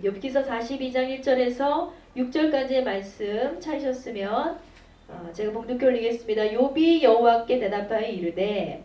욥기서 42장 1절에서 6절까지의 말씀 찾으셨으면 제가 봉독해 올리겠습니다. 욥이 여호와께 대답하여 이르되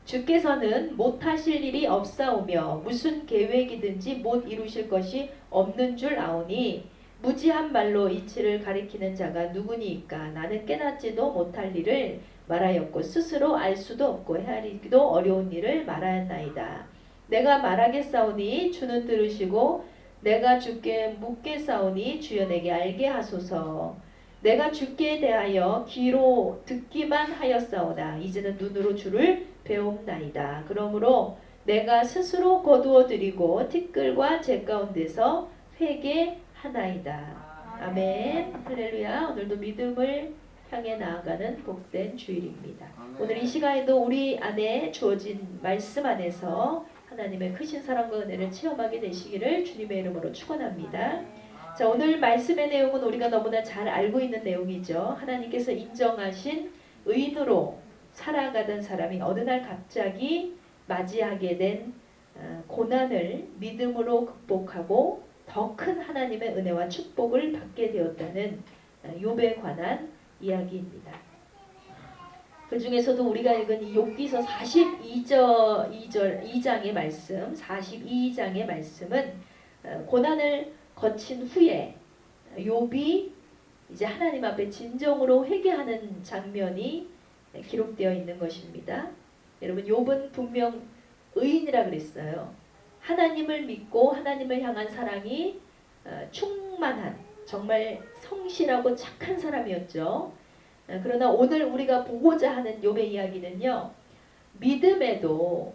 주께서는 못하실 일이 없사오며 무슨 계획이든지 못 이루실 것이 없는 줄 아오니 무지한 말로 이치를 가리키는 자가 누구니이까. 나는 깨닫지도 못할 일을 말하였고 스스로 알 수도 없고 헤아리기도 어려운 일을 말하였나이다. 내가 말하겠사오니 주는 들으시고 내가 주께 묻겠사오니 주여 내게 알게 하소서. 내가 주께 대하여 귀로 듣기만 하였사오나 이제는 눈으로 주를 배움나이다. 그러므로 내가 스스로 거두어 드리고 티끌과 재 가운데서 회개하나이다. 아멘. 할렐루야. 오늘도 믿음을 향해 나아가는 복된 주일입니다. 오늘 이 시간에도 우리 안에 주어진 말씀 안에서 하나님의 크신 사랑과 은혜를 체험하게 되시기를 주님의 이름으로 축원합니다. 자, 오늘 말씀의 내용은 우리가 너무나 잘 알고 있는 내용이죠. 하나님께서 인정하신 의인으로 살아가던 사람이 어느 날 갑자기 맞이하게 된 고난을 믿음으로 극복하고 더 큰 하나님의 은혜와 축복을 받게 되었다는 욥에 관한 이야기입니다. 그 중에서도 우리가 읽은 이 욥기서 42장의 말씀, 42장의 말씀은 고난을 거친 후에 욥이 이제 하나님 앞에 진정으로 회개하는 장면이 기록되어 있는 것입니다. 여러분, 욥은 분명 의인이라 그랬어요. 하나님을 믿고 하나님을 향한 사랑이 충만한 정말 성실하고 착한 사람이었죠. 그러나 오늘 우리가 보고자 하는 욥의 이야기는요, 믿음에도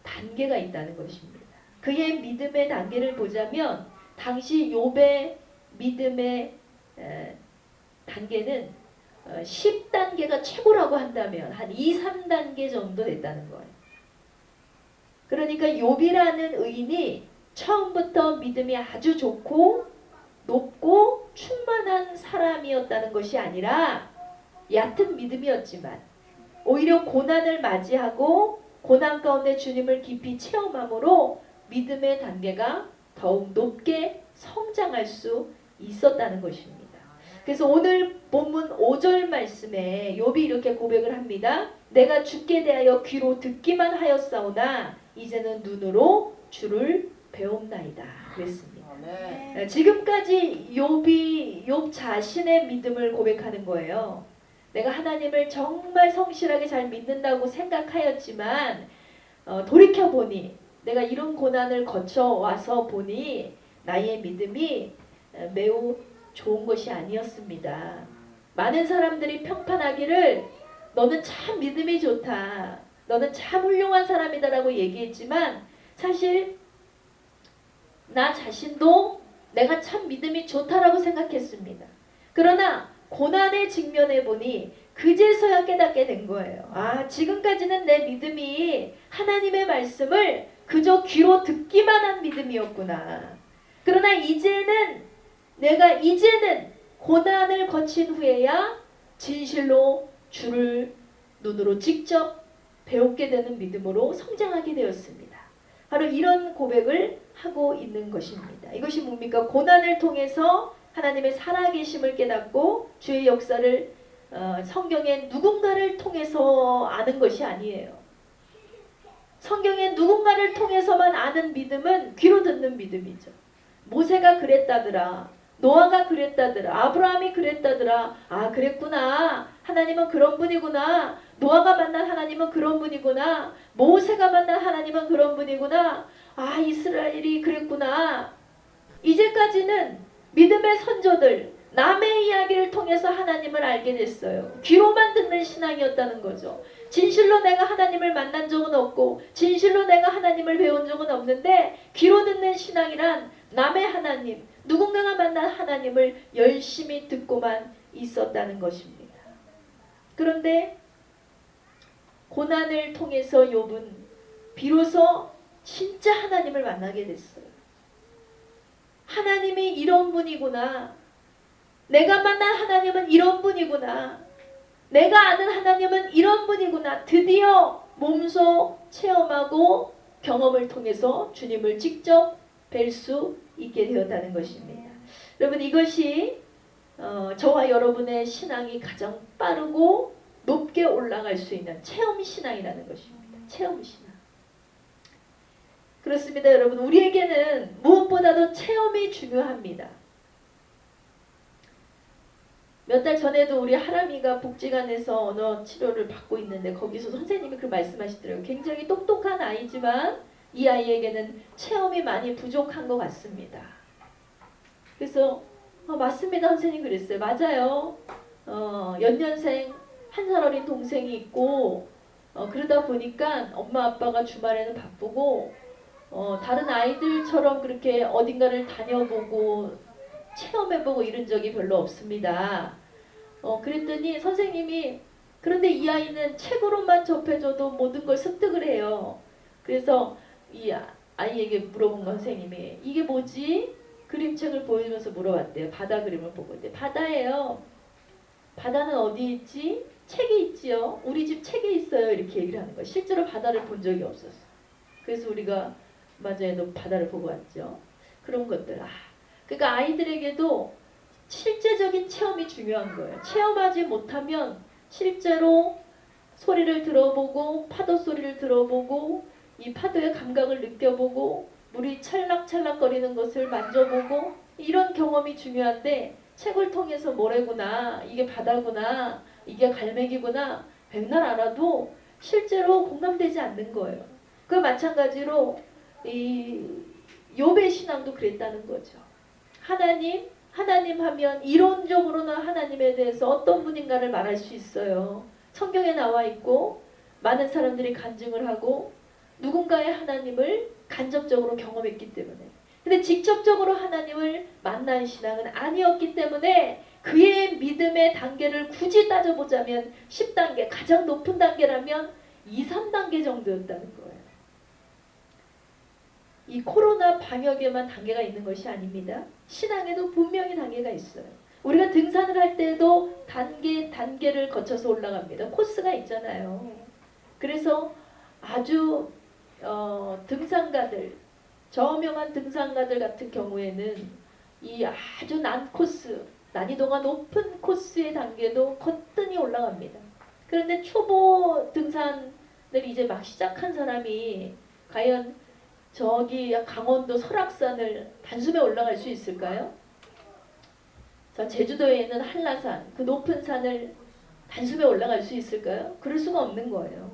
단계가 있다는 것입니다. 그의 믿음의 단계를 보자면 당시 욥의 믿음의 단계는 10단계가 최고라고 한다면 한 2, 3단계 정도 됐다는 거예요. 그러니까 욥이라는 의인이 처음부터 믿음이 아주 좋고 높고 충만한 사람이었다는 것이 아니라 얕은 믿음이었지만 오히려 고난을 맞이하고 고난 가운데 주님을 깊이 체험함으로 믿음의 단계가 더욱 높게 성장할 수 있었다는 것입니다. 그래서 오늘 본문 5절 말씀에 욥이 이렇게 고백을 합니다. 내가 주께 대하여 귀로 듣기만 하였사오나 이제는 눈으로 주를 배움나이다 그랬습니다. 지금까지 욥 자신의 믿음을 고백하는 거예요. 내가 하나님을 정말 성실하게 잘 믿는다고 생각하였지만 돌이켜보니 내가 이런 고난을 거쳐와서 보니 나의 믿음이 매우 좋은 것이 아니었습니다. 많은 사람들이 평판하기를 너는 참 믿음이 좋다, 너는 참 훌륭한 사람이다 라고 얘기했지만 사실 나 자신도 내가 참 믿음이 좋다라고 생각했습니다. 그러나 고난에 직면해 보니 그제서야 깨닫게 된 거예요. 아, 지금까지는 내 믿음이 하나님의 말씀을 그저 귀로 듣기만 한 믿음이었구나. 그러나 이제는 고난을 거친 후에야 진실로 주를 눈으로 직접 배우게 되는 믿음으로 성장하게 되었습니다. 바로 이런 고백을 하고 있는 것입니다. 이것이 뭡니까? 고난을 통해서 하나님의 살아계심을 깨닫고 주의 역사를 성경의 누군가를 통해서 아는 것이 아니에요. 성경의 누군가를 통해서만 아는 믿음은 귀로 듣는 믿음이죠. 모세가 그랬다더라, 노아가 그랬다더라, 아브라함이 그랬다더라. 아, 그랬구나. 하나님은 그런 분이구나. 노아가 만난 하나님은 그런 분이구나. 모세가 만난 하나님은 그런 분이구나. 아, 이스라엘이 그랬구나. 이제까지는 믿음의 선조들, 남의 이야기를 통해서 하나님을 알게 됐어요. 귀로만 듣는 신앙이었다는 거죠. 진실로 내가 하나님을 만난 적은 없고 진실로 내가 하나님을 배운 적은 없는데 귀로 듣는 신앙이란 남의 하나님, 누군가가 만난 하나님을 열심히 듣고만 있었다는 것입니다. 그런데 고난을 통해서 욥은 비로소 진짜 하나님을 만나게 됐어요. 하나님이 이런 분이구나. 내가 만난 하나님은 이런 분이구나. 내가 아는 하나님은 이런 분이구나. 드디어 몸소 체험하고 경험을 통해서 주님을 직접 뵐 수 있게 되었다는 것입니다. 여러분 이것이 저와 여러분의 신앙이 가장 빠르고 높게 올라갈 수 있는 체험 신앙이라는 것입니다. 체험 신앙. 그렇습니다. 여러분 우리에게는 무엇보다도 체험이 중요합니다. 몇 달 전에도 우리 하람이가 복지관에서 언어 치료를 받고 있는데 거기서 선생님이 그 말씀하시더라고요. 굉장히 똑똑한 아이지만 이 아이에게는 체험이 많이 부족한 것 같습니다. 그래서 맞습니다 선생님 그랬어요. 맞아요. 연년생 한 살 어린 동생이 있고 그러다 보니까 엄마 아빠가 주말에는 바쁘고 다른 아이들처럼 그렇게 어딘가를 다녀보고 체험해보고 이런 적이 별로 없습니다. 그랬더니 선생님이 그런데 이 아이는 책으로만 접해줘도 모든 걸 습득을 해요. 그래서 이 아이에게 물어본 건 선생님이 이게 뭐지? 그림책을 보여주면서 물어봤대요. 바다 그림을 보고. 근데 바다예요. 바다는 어디 있지? 책이 있지요. 우리 집 책에 있어요. 이렇게 얘기를 하는 거예요. 실제로 바다를 본 적이 없었어요. 그래서 우리가 맞아요. 너 바다를 보고 왔죠. 그런 것들. 그러니까 아이들에게도 실제적인 체험이 중요한 거예요. 체험하지 못하면 실제로 소리를 들어보고 파도 소리를 들어보고 이 파도의 감각을 느껴보고 물이 찰락찰락거리는 것을 만져보고 이런 경험이 중요한데 책을 통해서 모래구나 이게 바다구나 이게 갈매기구나 백날 알아도 실제로 공감되지 않는 거예요. 그 마찬가지로 이 욥의 신앙도 그랬다는 거죠. 하나님 하면 이론적으로는 하나님에 대해서 어떤 분인가를 말할 수 있어요. 성경에 나와 있고 많은 사람들이 간증을 하고 누군가의 하나님을 간접적으로 경험했기 때문에 근데 직접적으로 하나님을 만난 신앙은 아니었기 때문에 그의 믿음의 단계를 굳이 따져보자면 10단계 가장 높은 단계라면 2, 3단계 정도였다는 거예요. 이 코로나 방역에만 단계가 있는 것이 아닙니다. 신앙에도 분명히 단계가 있어요. 우리가 등산을 할 때도 단계를 거쳐서 올라갑니다. 코스가 있잖아요. 그래서 아주 등산가들, 저명한 등산가들 같은 경우에는 이 아주 난이도가 높은 코스의 단계도 거뜬히 올라갑니다. 그런데 초보 등산을 이제 막 시작한 사람이 과연 저기 강원도 설악산을 단숨에 올라갈 수 있을까요? 자, 제주도에 있는 한라산, 그 높은 산을 단숨에 올라갈 수 있을까요? 그럴 수가 없는 거예요.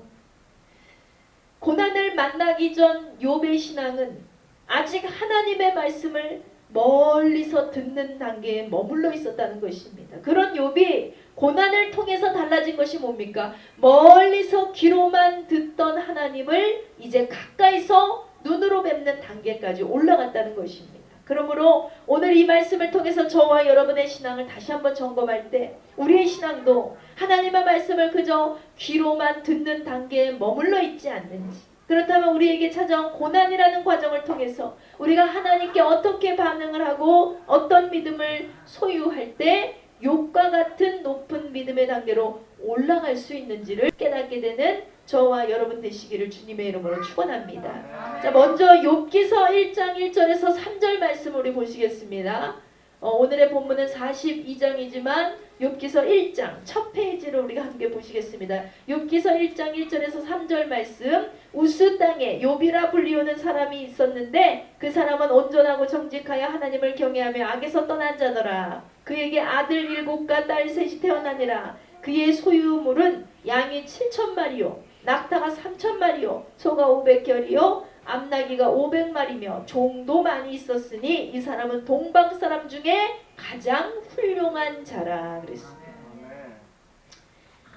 고난을 만나기 전 욥의 신앙은 아직 하나님의 말씀을 멀리서 듣는 단계에 머물러 있었다는 것입니다. 그런 욥이 고난을 통해서 달라진 것이 뭡니까? 멀리서 귀로만 듣던 하나님을 이제 가까이서 눈으로 뵙는 단계까지 올라갔다는 것입니다. 그러므로 오늘 이 말씀을 통해서 저와 여러분의 신앙을 다시 한번 점검할 때 우리의 신앙도 하나님의 말씀을 그저 귀로만 듣는 단계에 머물러 있지 않는지, 그렇다면 우리에게 찾아온 고난이라는 과정을 통해서 우리가 하나님께 어떻게 반응을 하고 어떤 믿음을 소유할 때 욥과 같은 높은 믿음의 단계로 올라갈 수 있는지를 깨닫게 되는 저와 여러분 되시기를 주님의 이름으로 축원합니다. 자, 먼저 욥기서 1장 1절에서 3절 말씀 우리 보시겠습니다. 오늘의 본문은 42장이지만 욥기서 1장 첫 페이지를 우리가 함께 보시겠습니다. 욥기서 1장 1절에서 3절 말씀. 우스 땅에 욥이라 불리우는 사람이 있었는데 그 사람은 온전하고 정직하여 하나님을 경외하며 악에서 떠난 자더라. 그에게 아들 7과 딸 3이 태어나니라. 그의 소유물은 양이 7,000마리요 낙타가 3,000마리요 소가 500결이요 암나귀가 500마리며 종도 많이 있었으니 이 사람은 동방 사람 중에 가장 훌륭한 자라 그랬습니다.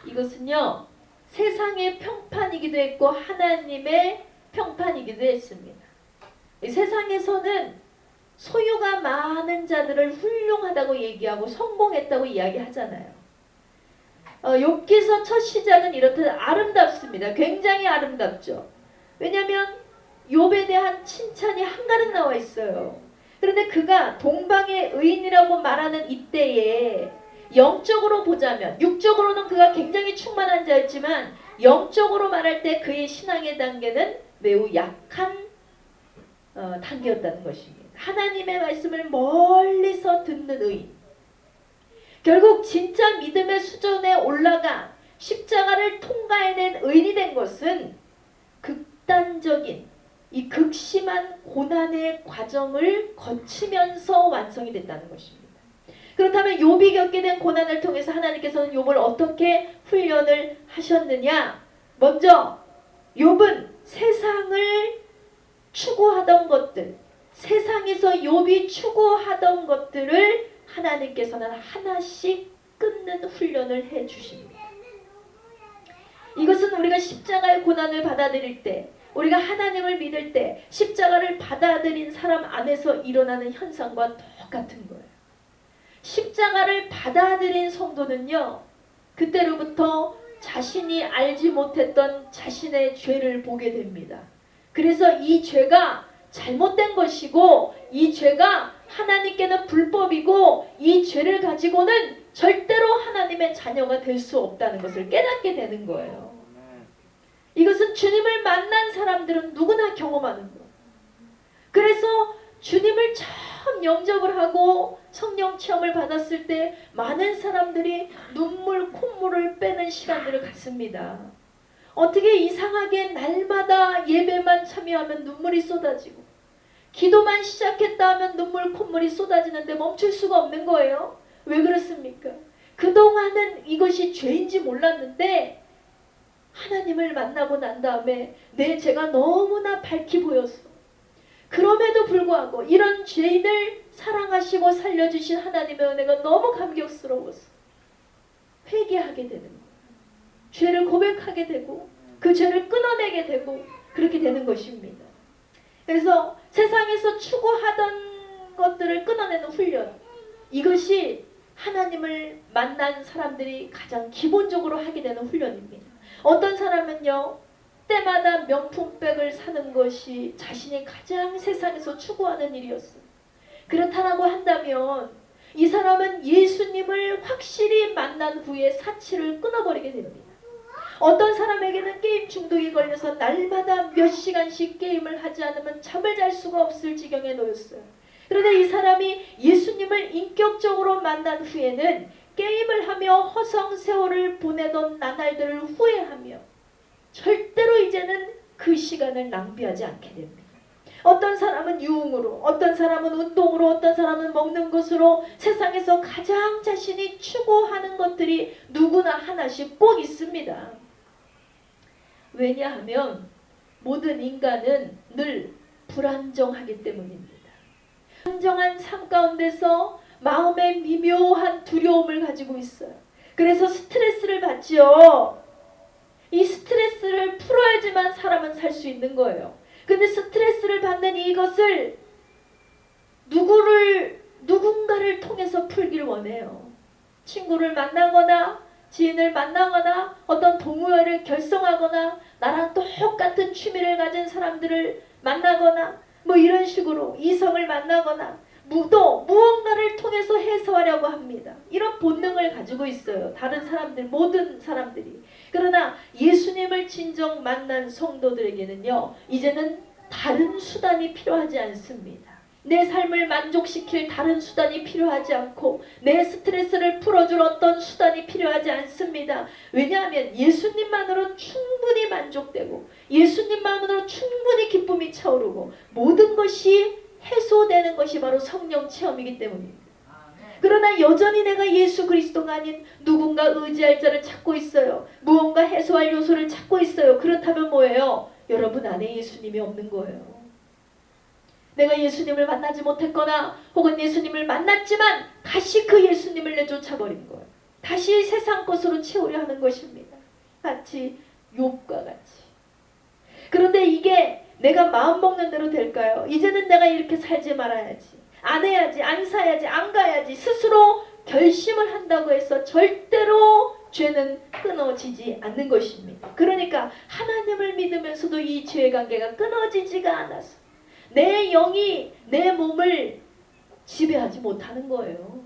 이것은요 세상의 평판이기도 했고 하나님의 평판이기도 했습니다. 이 세상에서는 소유가 많은 자들을 훌륭하다고 얘기하고 성공했다고 이야기하잖아요. 욥기서 첫 시작은 이렇듯 아름답습니다. 굉장히 아름답죠. 왜냐하면 욥에 대한 칭찬이 한가득 나와 있어요. 그런데 그가 동방의 의인이라고 말하는 이때에 영적으로 보자면 육적으로는 그가 굉장히 충만한 자였지만 영적으로 말할 때 그의 신앙의 단계는 매우 약한 단계였다는 것입니다. 하나님의 말씀을 멀리서 듣는 의인. 결국 진짜 믿음의 수준에 올라가 십자가를 통과해낸 의인이 된 것은 극단적인 이 극심한 고난의 과정을 거치면서 완성이 됐다는 것입니다. 그렇다면 욥이 겪게 된 고난을 통해서 하나님께서는 욥을 어떻게 훈련을 하셨느냐? 먼저 욥은 세상을 추구하던 것들, 세상에서 욥이 추구하던 것들을 하나님께서는 하나씩 끊는 훈련을 해 주십니다. 이것은 우리가 십자가의 고난을 받아들일 때, 우리가 하나님을 믿을 때 십자가를 받아들인 사람 안에서 일어나는 현상과 똑같은 거예요. 십자가를 받아들인 성도는요, 그때로부터 자신이 알지 못했던 자신의 죄를 보게 됩니다. 그래서 이 죄가 잘못된 것이고, 이 죄가 하나님께는 불법이고, 이 죄를 가지고는 절대로 하나님의 자녀가 될 수 없다는 것을 깨닫게 되는 거예요. 이것은 주님을 만난 사람들은 누구나 경험하는 거예요. 그래서 주님을 처음 영접을 하고 성령 체험을 받았을 때 많은 사람들이 눈물, 콧물을 빼는 시간들을 갖습니다. 어떻게 이상하게 날마다 예배만 참여하면 눈물이 쏟아지고, 기도만 시작했다 하면 눈물, 콧물이 쏟아지는데 멈출 수가 없는 거예요. 왜 그렇습니까? 그동안은 이것이 죄인지 몰랐는데 하나님을 만나고 난 다음에 내 죄가 너무나 밝히 보였어. 그럼에도 불구하고 이런 죄인을 사랑하시고 살려주신 하나님의 은혜가 너무 감격스러웠어. 회개하게 되는 거예요. 죄를 고백하게 되고 그 죄를 끊어내게 되고 그렇게 되는 것입니다. 그래서 세상에서 추구하던 것들을 끊어내는 훈련, 이것이 하나님을 만난 사람들이 가장 기본적으로 하게 되는 훈련입니다. 어떤 사람은요, 때마다 명품백을 사는 것이 자신이 가장 세상에서 추구하는 일이었어요. 그렇다라고 한다면 이 사람은 예수님을 확실히 만난 후에 사치를 끊어버리게 됩니다. 어떤 사람에게는 게임 중독이 걸려서 날마다 몇 시간씩 게임을 하지 않으면 잠을 잘 수가 없을 지경에 놓였어요. 그런데 이 사람이 예수님을 인격적으로 만난 후에는 게임을 하며 허송세월을 보내던 나날들을 후회하며 절대로 이제는 그 시간을 낭비하지 않게 됩니다. 어떤 사람은 유흥으로, 어떤 사람은 운동으로, 어떤 사람은 먹는 것으로 세상에서 가장 자신이 추구하는 것들이 누구나 하나씩 꼭 있습니다. 왜냐하면 모든 인간은 늘 불안정하기 때문입니다. 불안정한 삶 가운데서 마음에 미묘한 두려움을 가지고 있어요. 그래서 스트레스를 받지요. 이 스트레스를 풀어야지만 사람은 살 수 있는 거예요. 근데 스트레스를 받는 이것을 누군가를 통해서 풀길 원해요. 친구를 만나거나 지인을 만나거나 어떤 동호회를 결성하거나 나랑 똑같은 취미를 가진 사람들을 만나거나 뭐 이런 식으로 이성을 만나거나 또 무언가를 통해서 해소하려고 합니다. 이런 본능을 가지고 있어요. 다른 사람들, 모든 사람들이. 그러나 예수님을 진정 만난 성도들에게는요, 이제는 다른 수단이 필요하지 않습니다. 내 삶을 만족시킬 다른 수단이 필요하지 않고 내 스트레스를 풀어줄 어떤 수단이 필요하지 않습니다. 왜냐하면 예수님만으로 충분히 만족되고 예수님만으로 충분히 기쁨이 차오르고 모든 것이 해소되는 것이 바로 성령 체험이기 때문입니다. 그러나 여전히 내가 예수 그리스도가 아닌 누군가 의지할 자를 찾고 있어요. 무언가 해소할 요소를 찾고 있어요. 그렇다면 뭐예요? 여러분 안에 예수님이 없는 거예요. 내가 예수님을 만나지 못했거나 혹은 예수님을 만났지만 다시 그 예수님을 내쫓아버린 거예요. 다시 세상 것으로 채우려 하는 것입니다. 마치 욥과 같이. 그런데 이게 내가 마음먹는 대로 될까요? 이제는 내가 이렇게 살지 말아야지, 안 해야지, 안 사야지, 안 가야지 스스로 결심을 한다고 해서 절대로 죄는 끊어지지 않는 것입니다. 그러니까 하나님을 믿으면서도 이 죄의 관계가 끊어지지가 않아서 내 영이 내 몸을 지배하지 못하는 거예요.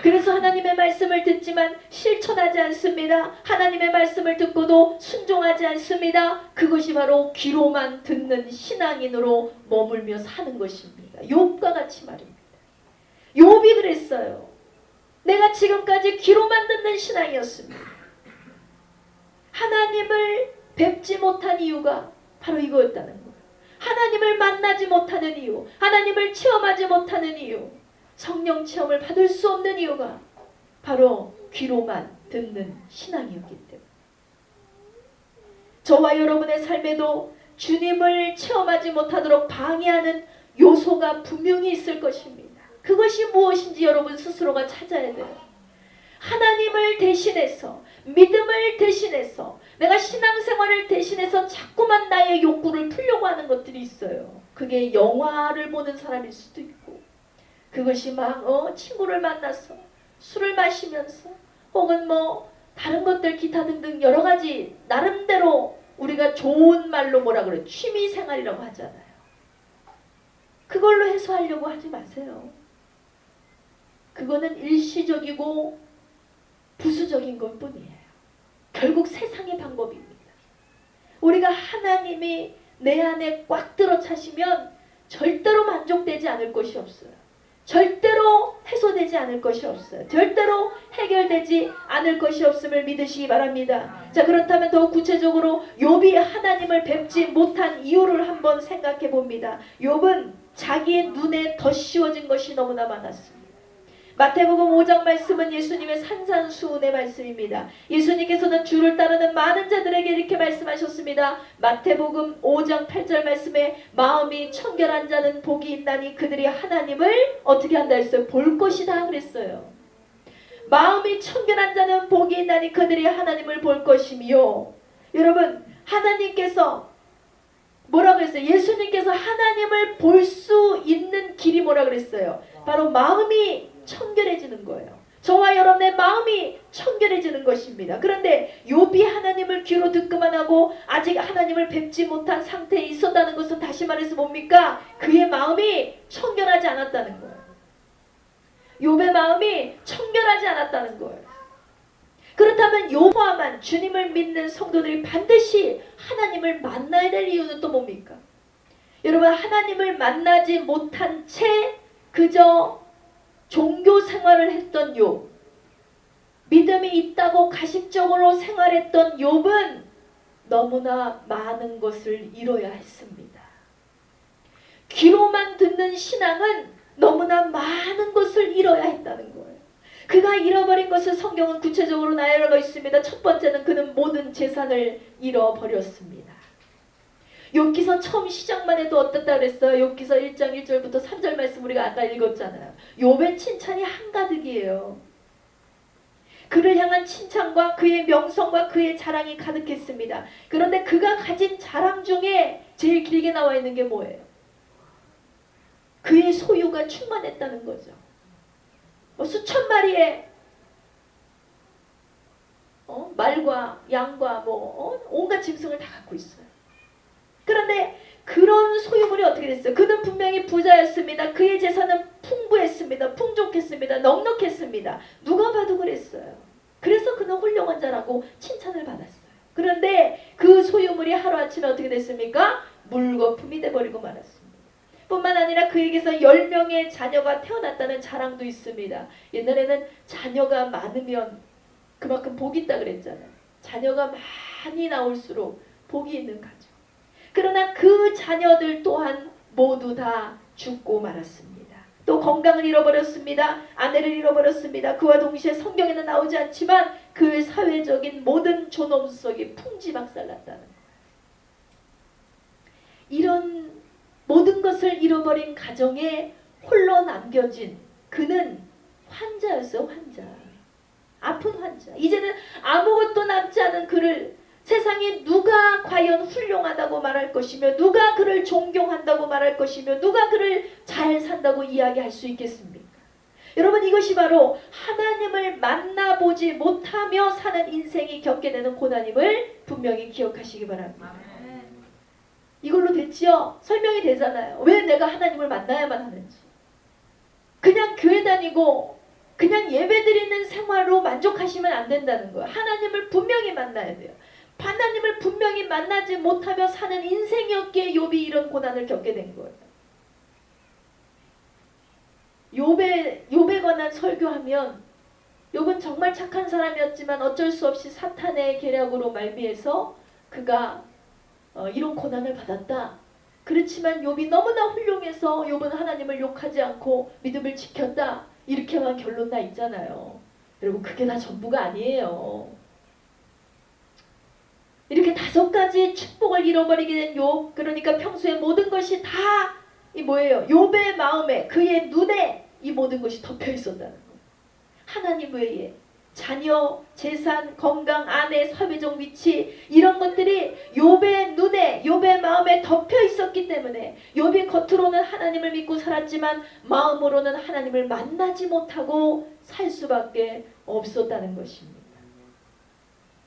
그래서 하나님의 말씀을 듣지만 실천하지 않습니다. 하나님의 말씀을 듣고도 순종하지 않습니다. 그것이 바로 귀로만 듣는 신앙인으로 머물며 사는 것입니다. 욥과 같이 말입니다. 욥이 그랬어요. 내가 지금까지 귀로만 듣는 신앙이었습니다. 하나님을 뵙지 못한 이유가 바로 이거였다는 거예요. 하나님을 만나지 못하는 이유, 하나님을 체험하지 못하는 이유, 성령 체험을 받을 수 없는 이유가 바로 귀로만 듣는 신앙이었기 때문에, 저와 여러분의 삶에도 주님을 체험하지 못하도록 방해하는 요소가 분명히 있을 것입니다. 그것이 무엇인지 여러분 스스로가 찾아야 돼요. 하나님을 대신해서, 믿음을 대신해서, 내가 신앙생활을 대신해서 자꾸만 나의 욕구를 풀려고 하는 것들이 있어요. 그게 영화를 보는 사람일 수도 있고, 그것이 막 친구를 만나서 술을 마시면서, 혹은 다른 것들 기타 등등 여러 가지 나름대로 우리가 좋은 말로 뭐라 그래요? 취미생활이라고 하잖아요. 그걸로 해소하려고 하지 마세요. 그거는 일시적이고 부수적인 것 뿐이에요. 결국 세상의 방법입니다. 우리가 하나님이 내 안에 꽉 들어 차시면 절대로 만족되지 않을 것이 없어요. 절대로 해소되지 않을 것이 없어요. 절대로 해결되지 않을 것이 없음을 믿으시기 바랍니다. 자, 그렇다면 더 구체적으로 욥이 하나님을 뵙지 못한 이유를 한번 생각해 봅니다. 욥은 자기의 눈에 덧씌워진 것이 너무나 많았습니다. 마태복음 5장 말씀은 예수님의 산산수훈의 말씀입니다. 예수님께서는 주를 따르는 많은 자들에게 이렇게 말씀하셨습니다. 마태복음 5장 8절 말씀에 마음이 청결한 자는 복이 있나니 그들이 하나님을 어떻게 한다 했어요? 볼 것이다 그랬어요. 마음이 청결한 자는 복이 있나니 그들이 하나님을 볼 것이며, 여러분 하나님께서 뭐라 그랬어요? 예수님께서 하나님을 볼 수 있는 길이 뭐라 그랬어요? 바로 마음이 청결해지는 거예요. 저와 여러분의 마음이 청결해지는 것입니다. 그런데 욥이 하나님을 귀로 듣기만 하고 아직 하나님을 뵙지 못한 상태에 있었다는 것은 다시 말해서 뭡니까? 그의 마음이 청결하지 않았다는 거예요. 욥의 마음이 청결하지 않았다는 거예요. 그렇다면 욥과만 주님을 믿는 성도들이 반드시 하나님을 만나야 될 이유는 또 뭡니까? 여러분, 하나님을 만나지 못한 채 그저 종교 생활을 했던 욥, 믿음이 있다고 가식적으로 생활했던 욥은 너무나 많은 것을 잃어야 했습니다. 귀로만 듣는 신앙은 너무나 많은 것을 잃어야 했다는 거예요. 그가 잃어버린 것을 성경은 구체적으로 나열하고 있습니다. 첫 번째는 그는 모든 재산을 잃어버렸습니다. 욥기서 처음 시작만 해도 어떻다 그랬어요? 욥기서 1장 1절부터 3절 말씀 우리가 아까 읽었잖아요. 욥의 칭찬이 한가득이에요. 그를 향한 칭찬과 그의 명성과 그의 자랑이 가득했습니다. 그런데 그가 가진 자랑 중에 제일 길게 나와 있는 게 뭐예요? 그의 소유가 충만했다는 거죠. 수천 마리의 말과 양과 온갖 짐승을 다 갖고 있어요. 그런데 그런 소유물이 어떻게 됐어요? 그는 분명히 부자였습니다. 그의 재산은 풍부했습니다. 풍족했습니다. 넉넉했습니다. 누가 봐도 그랬어요. 그래서 그는 훌륭한 자라고 칭찬을 받았어요. 그런데 그 소유물이 하루아침에 어떻게 됐습니까? 물거품이 돼버리고 말았습니다. 뿐만 아니라 그에게서 10명의 자녀가 태어났다는 자랑도 있습니다. 옛날에는 자녀가 많으면 그만큼 복이 있다 그랬잖아요. 자녀가 많이 나올수록 복이 있는 가정. 그러나 그 자녀들 또한 모두 다 죽고 말았습니다. 또 건강을 잃어버렸습니다. 아내를 잃어버렸습니다. 그와 동시에 성경에는 나오지 않지만 그의 사회적인 모든 존엄 속이 풍지박살났다는 거예요. 이런 모든 것을 잃어버린 가정에 홀로 남겨진 그는 환자였어요. 환자. 아픈 환자. 이제는 아무것도 남지 않은 그를 세상에 누가 과연 훌륭하다고 말할 것이며, 누가 그를 존경한다고 말할 것이며, 누가 그를 잘 산다고 이야기할 수 있겠습니까? 여러분, 이것이 바로 하나님을 만나보지 못하며 사는 인생이 겪게 되는 고난임을 분명히 기억하시기 바랍니다. 이걸로 됐지요? 설명이 되잖아요. 왜 내가 하나님을 만나야만 하는지. 그냥 교회 다니고 그냥 예배드리는 생활로 만족하시면 안 된다는 거예요. 하나님을 분명히 만나야 돼요. 하나님을 분명히 만나지 못하며 사는 인생이었기에 욥이 이런 고난을 겪게 된 거예요. 욥에 관한 설교하면 욥은 정말 착한 사람이었지만 어쩔 수 없이 사탄의 계략으로 말미해서 그가 이런 고난을 받았다. 그렇지만 욥이 너무나 훌륭해서 욥은 하나님을 욕하지 않고 믿음을 지켰다. 이렇게만 결론 나 있잖아요. 여러분 그게 다 전부가 아니에요. 이렇게 5가지 축복을 잃어버리게 된 욥, 그러니까 평소에 모든 것이 다 이 뭐예요? 욥의 마음에, 그의 눈에 이 모든 것이 덮여 있었다는 거예요. 하나님 외에 자녀, 재산, 건강, 아내, 사회적 위치 이런 것들이 욥의 눈에, 욥의 마음에 덮여 있었기 때문에 욥이 겉으로는 하나님을 믿고 살았지만 마음으로는 하나님을 만나지 못하고 살 수밖에 없었다는 것입니다.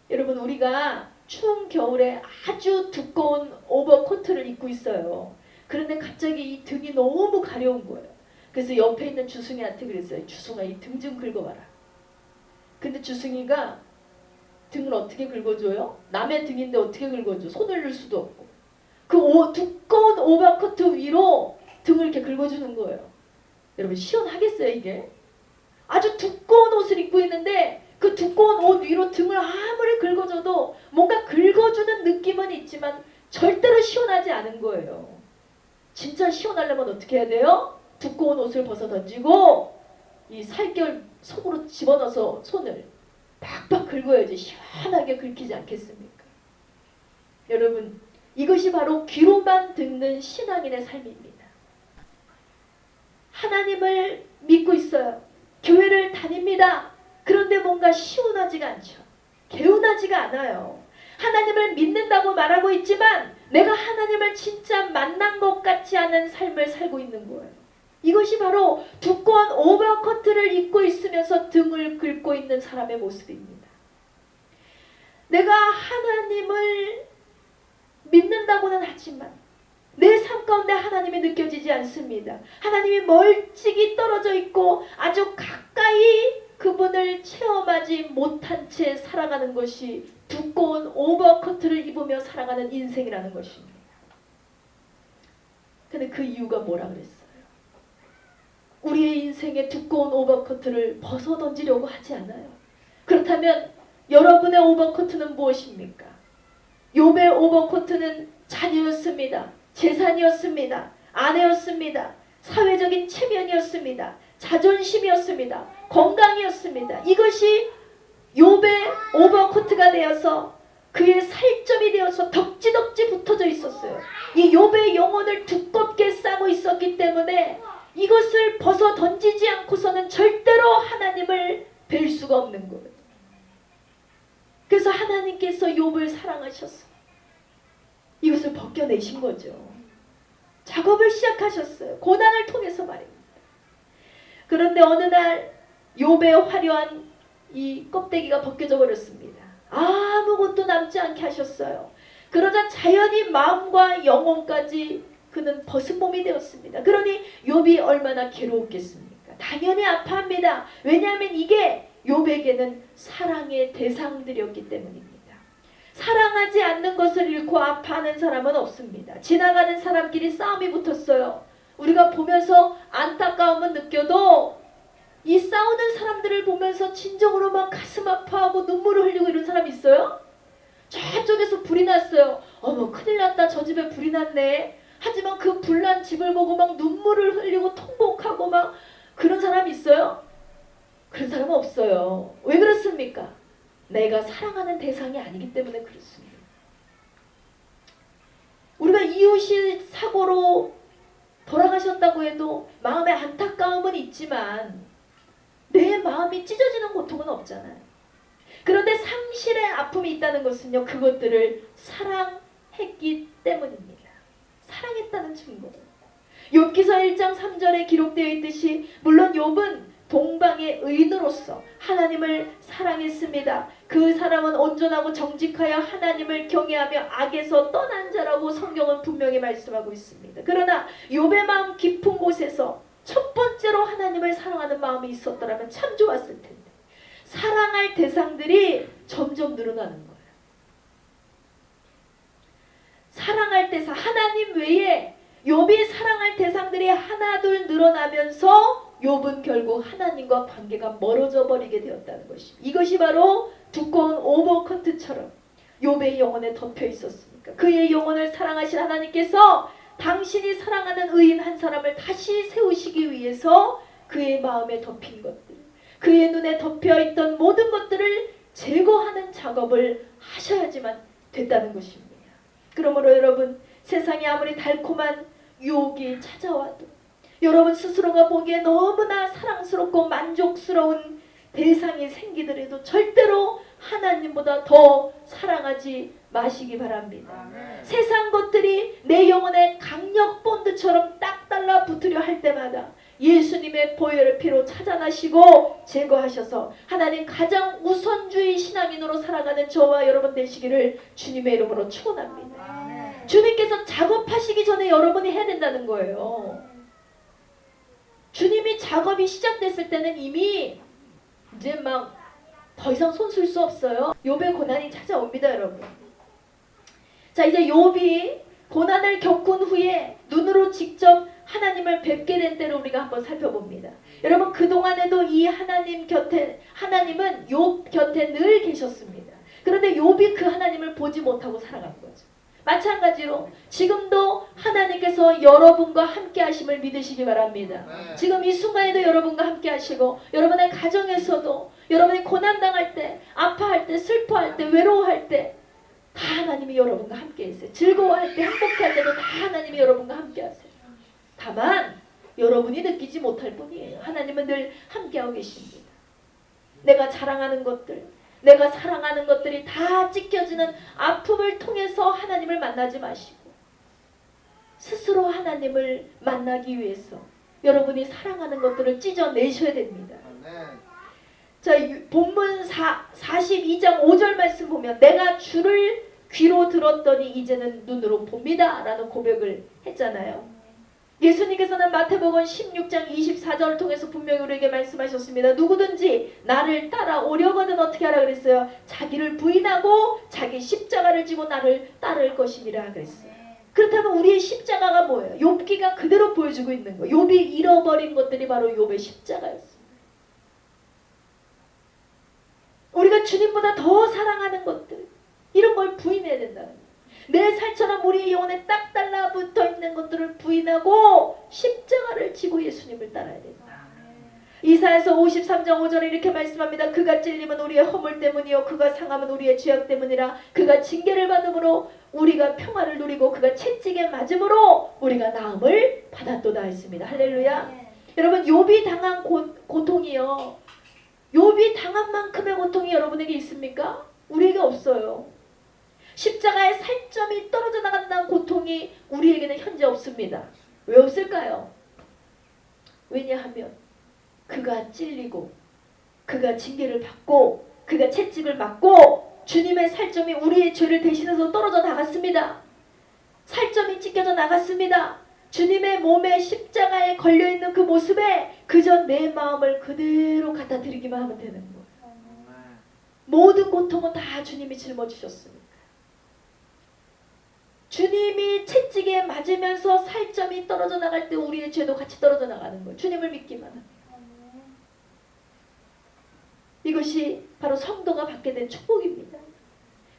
여러분 우리가 추운 겨울에 아주 두꺼운 오버코트를 입고 있어요. 그런데 갑자기 이 등이 너무 가려운 거예요. 그래서 옆에 있는 주승이한테 그랬어요. 주승아 이 등 좀 긁어봐라. 근데 주승이가 등을 어떻게 긁어줘요? 남의 등인데 어떻게 긁어줘? 손을 넣을 수도 없고. 그 두꺼운 오버코트 위로 등을 이렇게 긁어주는 거예요. 여러분 시원하겠어요 이게? 아주 두꺼운 옷을 입고 있는데 그 두꺼운 옷 위로 등을 아무리 긁어줘도 뭔가 긁어주는 느낌은 있지만 절대로 시원하지 않은 거예요. 진짜 시원하려면 어떻게 해야 돼요? 두꺼운 옷을 벗어 던지고 이 살결 속으로 집어넣어서 손을 팍팍 긁어야지 시원하게 긁히지 않겠습니까? 여러분 이것이 바로 귀로만 듣는 신앙인의 삶입니다. 하나님을 믿고 있어요. 교회를 다닙니다. 그런데 뭔가 시원하지가 않죠. 개운하지가 않아요. 하나님을 믿는다고 말하고 있지만 내가 하나님을 진짜 만난 것 같지 않은 삶을 살고 있는 거예요. 이것이 바로 두꺼운 오버커트를 입고 있으면서 등을 긁고 있는 사람의 모습입니다. 내가 하나님을 믿는다고는 하지만 내 삶 가운데 하나님이 느껴지지 않습니다. 하나님이 멀찍이 떨어져 있고 아주 가까이 그분을 체험하지 못한 채 살아가는 것이 두꺼운 오버커트를 입으며 살아가는 인생이라는 것입니다. 근데 그 이유가 뭐라 그랬어요? 우리의 인생의 두꺼운 오버커트를 벗어 던지려고 하지 않아요. 그렇다면 여러분의 오버코트는 무엇입니까? 욥의 오버코트는 자녀였습니다. 재산이었습니다. 아내였습니다. 사회적인 체면이었습니다. 자존심이었습니다. 건강이었습니다. 이것이 욥의 오버코트가 되어서 그의 살점이 되어서 덕지덕지 붙어져 있었어요. 이 욥의 영혼을 두껍게 싸고 있었기 때문에 이것을 벗어 던지지 않고서는 절대로 하나님을 뵐 수가 없는 거예요. 그래서 하나님께서 욥을 사랑하셔서 이것을 벗겨내신 거죠. 작업을 시작하셨어요. 고난을 통해서 말입니다. 그런데 어느 날 욥의 화려한 이 껍데기가 벗겨져 버렸습니다. 아무것도 남지 않게 하셨어요. 그러자 자연히 마음과 영혼까지 그는 벗은 몸이 되었습니다. 그러니 욥이 얼마나 괴로웠겠습니까? 당연히 아파합니다. 왜냐하면 이게 욥에게는 사랑의 대상들이었기 때문입니다. 사랑하지 않는 것을 잃고 아파하는 사람은 없습니다. 지나가는 사람끼리 싸움이 붙었어요. 우리가 보면서 안타까움은 느껴도 이 싸우는 사람들을 보면서 진정으로 막 가슴 아파하고 눈물을 흘리고 이런 사람 있어요? 저쪽에서 불이 났어요. 어머 큰일 났다. 저 집에 불이 났네. 하지만 그 불난 집을 보고 막 눈물을 흘리고 통곡하고 막 그런 사람 있어요? 그런 사람은 없어요. 왜 그렇습니까? 내가 사랑하는 대상이 아니기 때문에 그렇습니다. 우리가 이웃이 사고로 돌아가셨다고 해도 마음에 안타까움은 있지만 내 마음이 찢어지는 고통은 없잖아요. 그런데 상실의 아픔이 있다는 것은요, 그것들을 사랑했기 때문입니다. 사랑했다는 증거예요. 욥기서 1장 3절에 기록되어 있듯이 물론 욥은 동방의 의인으로서 하나님을 사랑했습니다. 그 사람은 온전하고 정직하여 하나님을 경외하며 악에서 떠난 자라고 성경은 분명히 말씀하고 있습니다. 그러나 욥의 마음 깊은 곳에서 첫 번째로 하나님을 사랑하는 마음이 있었더라면 참 좋았을 텐데 사랑할 대상들이 점점 늘어나는 거예요. 사랑할 대상, 하나님 외에 욥이 사랑할 대상들이 하나둘 늘어나면서 욥은 결국 하나님과 관계가 멀어져 버리게 되었다는 것입니다. 이것이 바로 두꺼운 오버커트처럼 욥의 영혼에 덮여 있었습니까? 그의 영혼을 사랑하신 하나님께서 당신이 사랑하는 의인 한 사람을 다시 세우시기 위해서 그의 마음에 덮인 것들, 그의 눈에 덮여있던 모든 것들을 제거하는 작업을 하셔야지만 됐다는 것입니다. 그러므로 여러분, 세상이 아무리 달콤한 유혹이 찾아와도 여러분 스스로가 보기에 너무나 사랑스럽고 만족스러운 대상이 생기더라도 절대로 하나님보다 더 사랑하지 마시기 바랍니다. 아멘. 세상 것들이 내 영혼에 강력 본드처럼 딱 달라붙으려 할 때마다 예수님의 보혈의 피로 찾아나시고 제거하셔서 하나님 가장 우선주의 신앙인으로 살아가는 저와 여러분 되시기를 주님의 이름으로 축원합니다. 아멘. 주님께서 작업하시기 전에 여러분이 해야 된다는 거예요. 주님이 작업이 시작됐을 때는 이미 이제 막 더 이상 손 쓸 수 없어요. 욥의 고난이 찾아옵니다, 여러분. 자, 이제 욥이 고난을 겪은 후에 눈으로 직접 하나님을 뵙게 된 때를 우리가 한번 살펴봅니다. 여러분, 그동안에도 이 하나님은 욥 곁에 늘 계셨습니다. 그런데 욥이 그 하나님을 보지 못하고 살아간 거죠. 마찬가지로 지금도 하나님께서 여러분과 함께 하심을 믿으시기 바랍니다. 지금 이 순간에도 여러분과 함께 하시고 여러분의 가정에서도 여러분이 고난당할 때, 아파할 때, 슬퍼할 때, 외로워할 때 다 하나님이 여러분과 함께 있어요. 즐거워할 때, 행복할 때도 다 하나님이 여러분과 함께 하세요. 다만 여러분이 느끼지 못할 뿐이에요. 하나님은 늘 함께하고 계십니다. 내가 자랑하는 것들, 내가 사랑하는 것들이 다 찢겨지는 아픔을 통해서 하나님을 만나지 마시고 스스로 하나님을 만나기 위해서 여러분이 사랑하는 것들을 찢어내셔야 됩니다. 자, 본문 42장 5절 말씀 보면 내가 주를 귀로 들었더니 이제는 눈으로 봅니다 라는 고백을 했잖아요. 예수님께서는 마태복음 16장 24절을 통해서 분명히 우리에게 말씀하셨습니다. 누구든지 나를 따라오려거든 어떻게 하라 그랬어요? 자기를 부인하고 자기 십자가를 지고 나를 따를 것이니라 그랬어요. 그렇다면 우리의 십자가가 뭐예요? 욥기가 그대로 보여주고 있는 거예요. 욥이 잃어버린 것들이 바로 욥의 십자가였습니다. 우리가 주님보다 더 사랑하는 것들, 이런 걸 부인해야 된다는 거예요. 내 살처럼 우리의 영혼에 딱 달라붙어 있는 것들을 부인하고 십자가를 지고 예수님을 따라야 된다. 이사야서 53장 5절에 이렇게 말씀합니다. 그가 찔림은 우리의 허물 때문이요 그가 상함은 우리의 죄악 때문이라. 그가 징계를 받음으로 우리가 평화를 누리고 그가 채찍에 맞음으로 우리가 나음을 받았도다 했습니다. 할렐루야. 여러분, 욥이 당한 고통이요, 욥이 당한 만큼의 고통이 여러분에게 있습니까? 우리에게 없어요. 십자가의 살점이 떨어져 나간다는 고통이 우리에게는 현재 없습니다. 왜 없을까요? 왜냐하면 그가 찔리고 그가 징계를 받고 그가 채찍을 맞고 주님의 살점이 우리의 죄를 대신해서 떨어져 나갔습니다. 살점이 찢겨져 나갔습니다. 주님의 몸에 십자가에 걸려있는 그 모습에 그저 내 마음을 그대로 갖다 드리기만 하면 되는 거예요. 모든 고통은 다 주님이 짊어지셨습니다. 주님이 채찍에 맞으면서 살점이 떨어져 나갈 때 우리의 죄도 같이 떨어져 나가는 거예요. 주님을 믿기만 합니다. 이것이 바로 성도가 받게 된 축복입니다.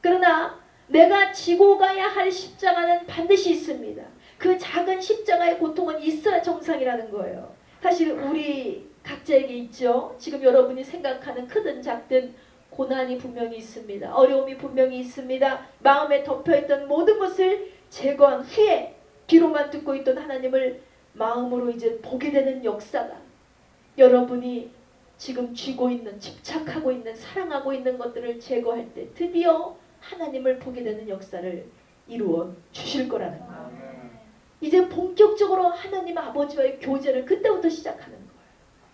그러나 내가 지고 가야 할 십자가는 반드시 있습니다. 그 작은 십자가의 고통은 있어야 정상이라는 거예요. 사실 우리 각자에게 있죠. 지금 여러분이 생각하는 크든 작든 고난이 분명히 있습니다. 어려움이 분명히 있습니다. 마음에 덮여있던 모든 것을 제거한 후에 귀로만 듣고 있던 하나님을 마음으로 이제 보게 되는 역사가, 여러분이 지금 쥐고 있는, 집착하고 있는, 사랑하고 있는 것들을 제거할 때 드디어 하나님을 보게 되는 역사를 이루어 주실 거라는 거예요. 이제 본격적으로 하나님 아버지와의 교제를 그때부터 시작하는 거예요.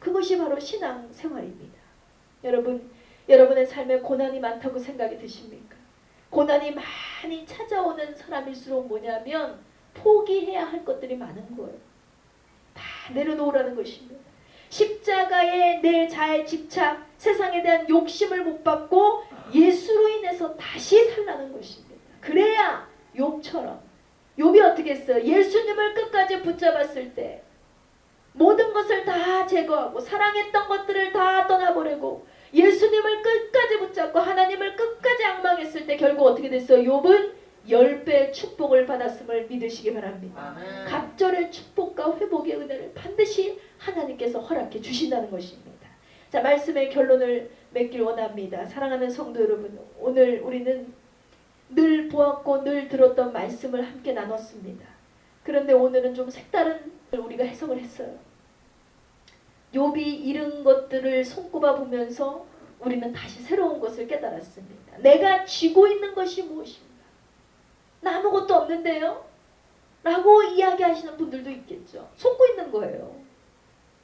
그것이 바로 신앙생활입니다. 여러분의 삶에 고난이 많다고 생각이 드십니까? 고난이 많이 찾아오는 사람일수록 뭐냐면 포기해야 할 것들이 많은 거예요. 다 내려놓으라는 것입니다. 십자가에 내 자의 집착, 세상에 대한 욕심을 못 받고 예수로 인해서 다시 살라는 것입니다. 그래야 욥처럼, 욥이 어떻게 했어요? 예수님을 끝까지 붙잡았을 때 모든 것을 다 제거하고 사랑했던 것들을 다 떠나버리고 예수님을 끝까지 붙잡고 하나님을 끝까지 앙망했을 때 결국 어떻게 됐어요? 욥은 10배의 축복을 받았음을 믿으시기 바랍니다. 아멘. 갑절의 축복과 회복의 은혜를 반드시 하나님께서 허락해 주신다는 것입니다. 자, 말씀의 결론을 맺길 원합니다. 사랑하는 성도 여러분, 오늘 우리는 늘 보았고 늘 들었던 말씀을 함께 나눴습니다. 그런데 오늘은 좀 색다른 우리가 해석을 했어요. 욥이 잃은 것들을 손꼽아 보면서 우리는 다시 새로운 것을 깨달았습니다. 내가 쥐고 있는 것이 무엇인가? 나 아무것도 없는데요? 라고 이야기하시는 분들도 있겠죠. 속고 있는 거예요.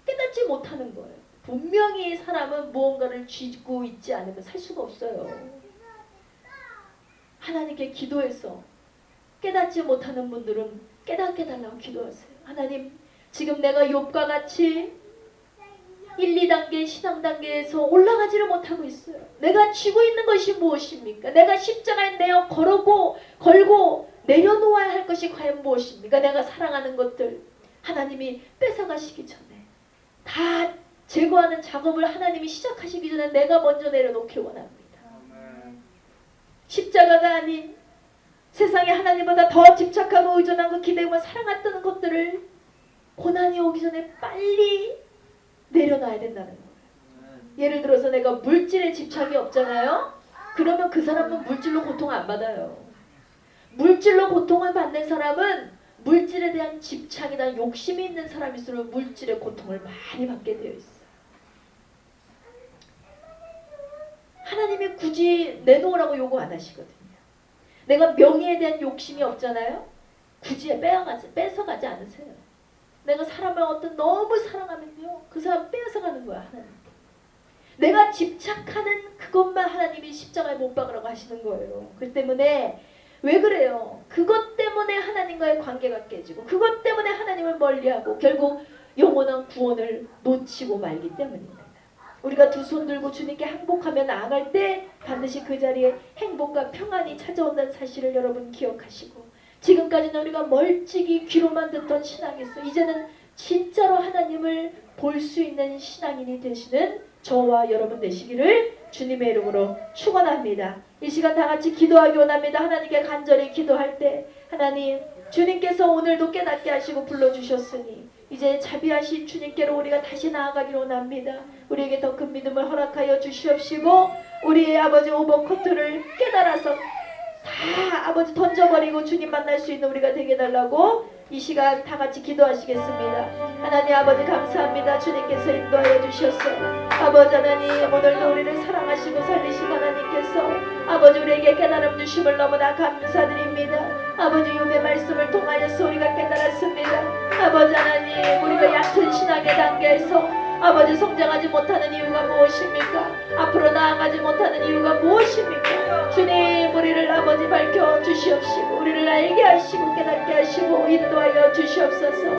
깨닫지 못하는 거예요. 분명히 사람은 무언가를 쥐고 있지 않으면 살 수가 없어요. 하나님께 기도해서 깨닫지 못하는 분들은 깨닫게 달라고 기도하세요. 하나님, 지금 내가 욥과 같이 1, 2단계 신앙 단계에서 올라가지를 못하고 있어요. 내가 쥐고 있는 것이 무엇입니까? 내가 십자가에 내어 걸고 내려놓아야 할 것이 과연 무엇입니까? 내가 사랑하는 것들 하나님이 뺏어가시기 전에 다 제거하는 작업을 하나님이 시작하시기 전에 내가 먼저 내려놓길 원합니다. 십자가가 아닌 세상에 하나님보다 더 집착하고 의존하고 기대고 사랑했던 것들을 고난이 오기 전에 빨리 내려놔야 된다는 거예요. 예를 들어서 내가 물질에 집착이 없잖아요. 그러면 그 사람은 물질로 고통 안 받아요. 물질로 고통을 받는 사람은 물질에 대한 집착이나 욕심이 있는 사람일수록 물질의 고통을 많이 받게 되어 있어요. 하나님이 굳이 내놓으라고 요구 안 하시거든요. 내가 명예에 대한 욕심이 없잖아요. 굳이 뺏어가지 않으세요. 내가 사람을 너무 사랑하면요, 그 사람 뺏어가는 거야, 하나님. 내가 집착하는 그것만 하나님이 십자가에 못 박으라고 하시는 거예요. 그 때문에 왜 그래요? 그것 때문에 하나님과의 관계가 깨지고 그것 때문에 하나님을 멀리하고 결국 영원한 구원을 놓치고 말기 때문입니다. 우리가 두 손 들고 주님께 항복하며 나아갈 때 반드시 그 자리에 행복과 평안이 찾아온다는 사실을 여러분 기억하시고, 지금까지는 우리가 멀찍이 귀로만 듣던 신앙에서 이제는 진짜로 하나님을 볼 수 있는 신앙인이 되시는 저와 여러분 되시기를 주님의 이름으로 축원합니다. 이 시간 다 같이 기도하기 원합니다. 하나님께 간절히 기도할 때 하나님, 주님께서 오늘도 깨닫게 하시고 불러주셨으니 이제 자비하신 주님께로 우리가 다시 나아가기 원합니다. 우리에게 더 큰 믿음을 허락하여 주시옵시고 우리의 아버지 오버커트를 깨달아서 다 아버지 던져버리고 주님 만날 수 있는 우리가 되게 달라고 이 시간 다 같이 기도하시겠습니다. 하나님 아버지 감사합니다. 주님께서 인도하여 주셨어. 아버지 하나님, 오늘도 우리를 사랑하시고 살리신 하나님께서 아버지 우리에게 깨달음 주심을 너무나 감사드립니다. 아버지 욥의 말씀을 통하여서 우리가 깨달았습니다. 아버지 하나님, 우리가 얕은 신앙의 단계에서 아버지 성장하지 못하는 이유가 무엇입니까? 앞으로 나아가지 못하는 이유가 무엇입니까? 주님, 우리를 아버지 밝혀 주시옵시고 우리를 알게 하시고 깨닫게 하시고 인도하여 주시옵소서.